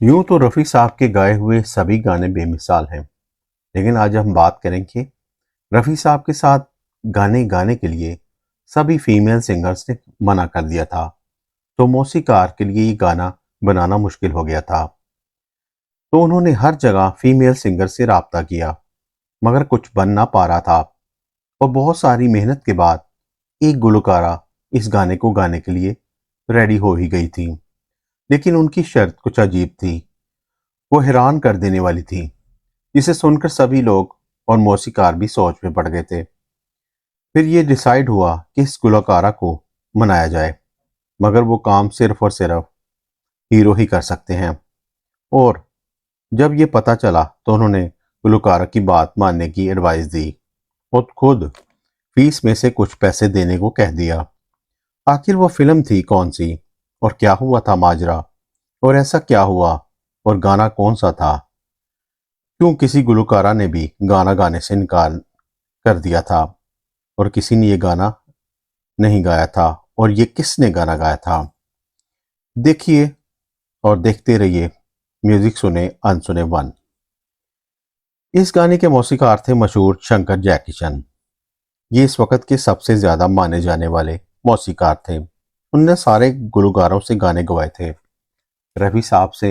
यूं तो रफ़ी साहब के गाए हुए सभी गाने बेमिसाल हैं, लेकिन आज हम बात करेंगे रफ़ी साहब के साथ गाने गाने के लिए सभी फीमेल सिंगर्स ने मना कर दिया था, तो मौसीकार के लिए ये गाना बनाना मुश्किल हो गया था। तो उन्होंने हर जगह फीमेल सिंगर से राब्ता किया, मगर कुछ बन ना पा रहा था और बहुत सारी मेहनत के बाद एक गुलकारा इस गाने को गाने के लिए रेडी हो ही गई थी। लेकिन उनकी शर्त कुछ अजीब थी, वो हैरान कर देने वाली थी, जिसे सुनकर सभी लोग और मौसीकार भी सोच में पड़ गए थे। फिर ये डिसाइड हुआ कि इस गुलकारा को मनाया जाए, मगर वो काम सिर्फ और सिर्फ हीरो ही कर सकते हैं। और जब ये पता चला तो उन्होंने गुलकारा की बात मानने की एडवाइस दी और खुद फीस में से कुछ पैसे देने को कह दिया। आखिर वो फिल्म थी कौन सी और क्या हुआ था माजरा, और ऐसा क्या हुआ और गाना कौन सा था? क्यों किसी गुलकारा ने भी गाना गाने से इनकार कर दिया था और किसी ने ये गाना नहीं गाया था, और ये किसने गाना गाया था? देखिए और देखते रहिए म्यूजिक सुने अनसुने वन। इस गाने के मौसीकार थे मशहूर शंकर जयकिशन। ये इस वक्त के सबसे ज्यादा माने जाने वाले मौसीकार थे। उनने सारे गुलकारों से गाने गवाए थे। रफी साहब से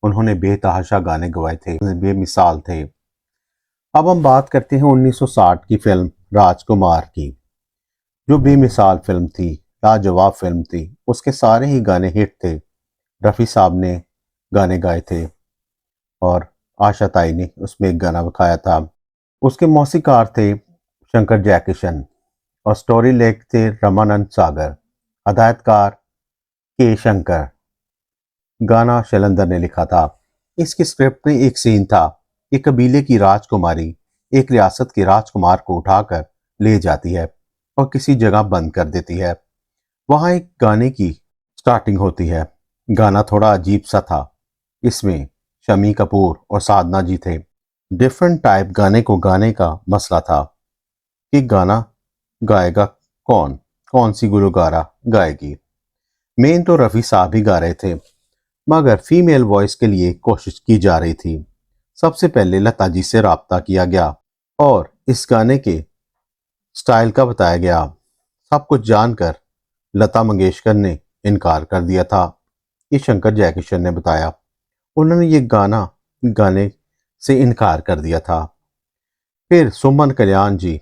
उन्होंने बेतहाशा गाने गवाए थे, बेमिसाल थे। अब हम बात करते हैं 1960 की फिल्म राजकुमार की, जो बेमिसाल फिल्म थी, लाजवाब फिल्म थी। उसके सारे ही गाने हिट थे। रफ़ी साहब ने गाने गाए थे और आशा ताई ने उसमें एक गाना गाया था। उसके मौसीकार थे शंकर जयकिशन और स्टोरी लेख थे रमानंद सागर। हदायतकार के शंकर। गाना शैलेंद्र ने लिखा था। इसकी स्क्रिप्ट में एक सीन था कि कबीले की राजकुमारी एक रियासत के राजकुमार को उठाकर ले जाती है और किसी जगह बंद कर देती है। वहां एक गाने की स्टार्टिंग होती है। गाना थोड़ा अजीब सा था। इसमें शमी कपूर और साधना जी थे। डिफरेंट टाइप गाने को गाने का मसला था कि गाना गाएगा कौन, कौन सी गुलकारा गाएगी। मेन तो रफी साहब ही गा रहे थे, मगर फीमेल वॉइस के लिए कोशिश की जा रही थी। सबसे पहले लता जी से राब्ता किया गया और इस गाने के स्टाइल का बताया गया। सब कुछ जानकर लता मंगेशकर ने इनकार कर दिया था। ये शंकर जयकिशन ने बताया। उन्होंने ये गाना गाने से इनकार कर दिया था। फिर सुमन कल्याण जी,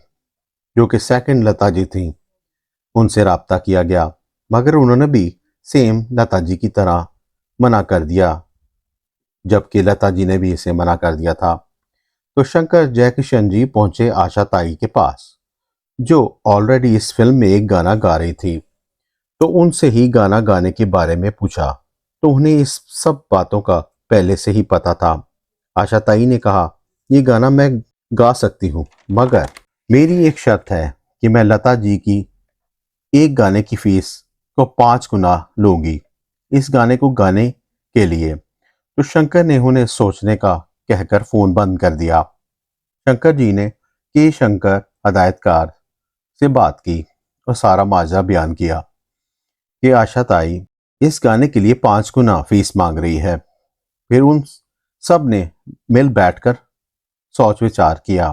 जो कि सेकंड लता जी थी, उनसे राब्ता किया गया, मगर उन्होंने भी सेम लता जी की तरह मना कर दिया, जबकि लता जी ने भी इसे मना कर दिया था। तो शंकर जयकिशन जी पहुंचे आशा ताई के पास, जो ऑलरेडी इस फिल्म में एक गाना गा रही थी। तो उनसे ही गाना गाने के बारे में पूछा, तो उन्हें इस सब बातों का पहले से ही पता था। आशा ताई ने कहा, ये गाना मैं गा सकती हूँ, मगर मेरी एक शर्त है कि मैं लता जी की एक गाने की फीस को 5 गुना लूंगी इस गाने को गाने के लिए। तो शंकर ने उन्हें सोचने का कहकर फोन बंद कर दिया। शंकर जी ने के शंकर हदायतकार से बात की और सारा माजरा बयान किया कि आशा ताई इस गाने के लिए 5 गुना फीस मांग रही है। फिर उन सब ने मिल बैठकर सोच विचार किया।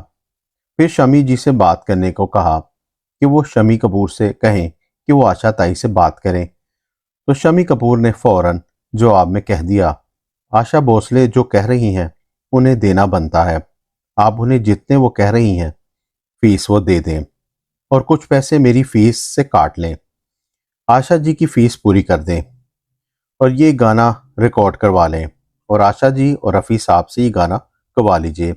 फिर शमी जी से बात करने को कहा कि वो शमी कपूर से कहें कि वो आशा ताई से बात करें। तो शमी कपूर ने फौरन जवाब में कह दिया, आशा भोसले जो कह रही हैं उन्हें देना बनता है। आप उन्हें जितने वो कह रही हैं फीस वो दे दें और कुछ पैसे मेरी फीस से काट लें। आशा जी की फीस पूरी कर दें और ये गाना रिकॉर्ड करवा लें और आशा जी और रफ़ी साहब से ये गाना गवा लीजिए।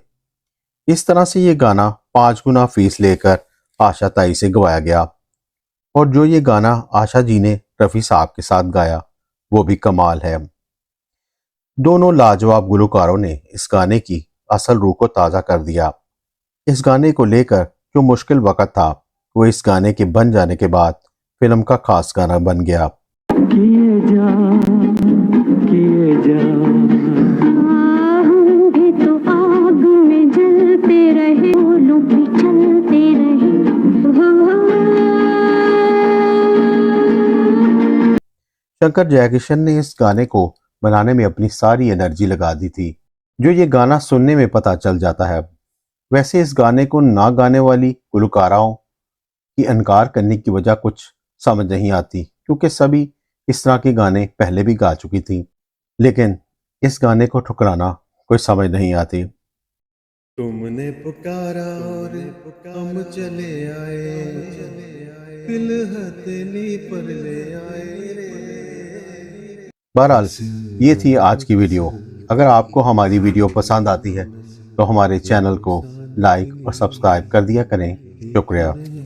इस तरह से ये गाना 5 गुना फीस लेकर आशा ताई से गवाया गया। और जो ये गाना आशा जी ने रफ़ी साहब के साथ गाया, वो भी कमाल है। दोनों लाजवाब गुलकारों ने इस गाने की असल रूह को ताज़ा कर दिया। इस गाने को लेकर जो मुश्किल वक़्त था, वो इस गाने के बन जाने के बाद फिल्म का खास गाना बन गया। किए जा, किए जा। हम भी तो आग में जलते रहे, बोलो भी चलते रहे। शंकर जयकिशन ने इस गाने को बनाने में अपनी सारी एनर्जी लगा दी थी, जो ये गाना सुनने में पता चल जाता है। वैसे इस गाने को ना गाने वाली गुलकाराओं की इनकार करने की वजह कुछ समझ नहीं आती, क्योंकि सभी इस तरह के गाने पहले भी गा चुकी थी, लेकिन इस गाने को ठुकराना कोई समझ नहीं आती। तुमने पुकारा और हम चले आए, दिल हथेली पर ले आए रे। बहरहाल, इस ये थी आज की बरस वीडियो। अगर आपको हमारी वीडियो पसंद आती है बरस तो हमारे चैनल को इंसान लाइक और नहीं सब्सक्राइब कर दिया करें। ठीक शुक्रिया। नहीं।